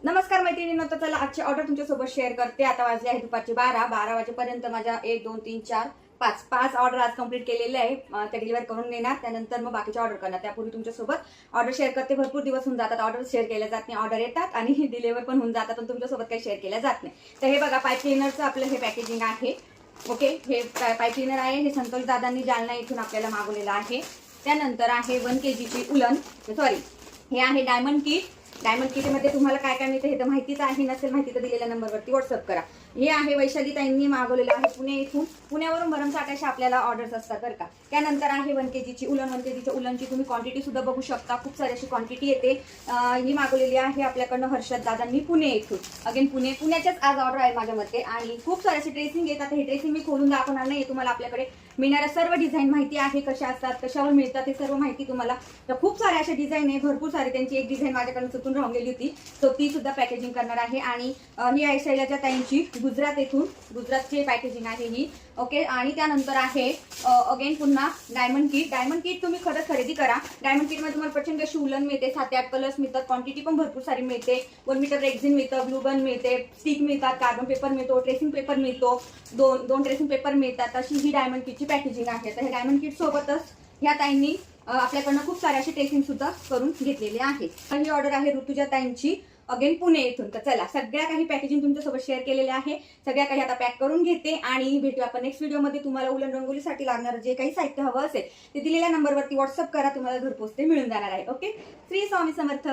नमस्कार मैत्रिणींनो, तर चला आजची ऑर्डर तुमच्यासोबत शेअर करते. आता वाजले आहे दुपारचे 12 वाजेपर्यंत माझ्या 1 2 3 4 5 ऑर्डर आज कंप्लीट केलेले आहे. त्या डिलिव्हर करून देणार, त्यानंतर मग बाकीचे ऑर्डर करणार. त्यापूर्वी तुमच्यासोबत ऑर्डर शेअर करते. भरपूर दिवस होऊन जातात ऑर्डर शेअर केल्या जात नाही, ऑर्डर येतात आणि डिलिव्हर पण होऊन जातात, पण तुमच्यासोबत काही शेअर केल्या जात नाही. तर हे बघा, पाईप क्लीनरचं आपलं हे पॅकेजिंग आहे. ओके, हे पाईप क्लीनर आहे. हे संतोष दादांनी जालना इथून आपल्याला मागवलेलं आहे. त्यानंतर आहे 1 kg उलन, सॉरी हे आहे डायमंड किट. डायमंड किटमध्ये तुम्हाला काय काय मिळतं हे तर माहितीच आहे. नसेल माहिती तर दिलेल्या नंबरवरती व्हॉट्सअप करा. हे आहे वैशाली ताईंनी मागवलेलं आहे पुणे इथून. पुण्यावरून भरमसाठ अशा आपल्याला ऑर्डर्स असतात बरं का. त्यानंतर आहे 1 kg उलन. 1 kg उलनची तुम्ही क्वांटिटी सुद्धा बघू शकता, खूप सारी अशी क्वांटिटी येते. ही मागवलेली आहे आपल्याकडनं हर्षद दादांनी पुणे इथून. अगेन पुण्याच्याच आज ऑर्डर आहे माझ्यामध्ये. आणि खूप सारे असे ड्रेसिंग येतात. हे ड्रेसिंग मी खोलून दाखवणार नाही, तुम्हाला आपल्याकडे मिळणाऱ्या सर्व डिझाईन माहिती आहे, कशा असतात, कशावर मिळतात, हे सर्व माहिती तुम्हाला. तर खूप सारे असे डिझाईन आहे, भरपूर सारे. त्यांची एक डिझाईन माझ्याकडून चुकून राहून गेली होती, तो ती सुद्धा पॅकेजिंग करणार आहे. आणि ही आहे शैलाच्या ताईंची गुजरात येथून, गुजरातची पॅकेजिंग आहे ही. ओके, आणि त्यानंतर आहे अगेन पुन्हा डायमंड किट. डायमंड किट तुम्ही खरंच खरेदी करा. डायमंड किटमध्ये तुम्हाला प्रचंड अशी उलन मिळते, 7 ते 8 कलर्स मिळतात, क्वांटिटी पण भरपूर सारी मिळते. 1 मीटर रेक्झिन मिळतं, ग्लू गन मिळते, स्टिक मिळतात, कार्बन पेपर मिळतो, ट्रेसिंग पेपर मिळतो, दोन ट्रेसिंग पेपर मिळतात. अशी ही डायमंड किटची पॅकेजिंग आहे. तर हे डायमंड किट सोबतच ह्या ताईंनी आपल्याकडनं खूप सारे असे ट्रेसिंग सुद्धा करून घेतलेले आहे. ही ऑर्डर आहे ऋतुजा ताईंची, अगेन पुणे इथून. तर चला, सगळ्या काही पॅकेजिंग तुमच्यासोबत शेअर केलेले आहे. सगळ्या काही आता पॅक करून घेते आणि भेटूया आपण नेक्स्ट व्हिडिओमध्ये. तुम्हाला उलन रंगोलीसाठी लागणारं जे काही साहित्य हवं असेल ते दिलेल्या नंबरवरती व्हॉट्सअप करा, तुम्हाला घरपोच ते मिळून जाणार आहे. ओके, श्री स्वामी समर्थ.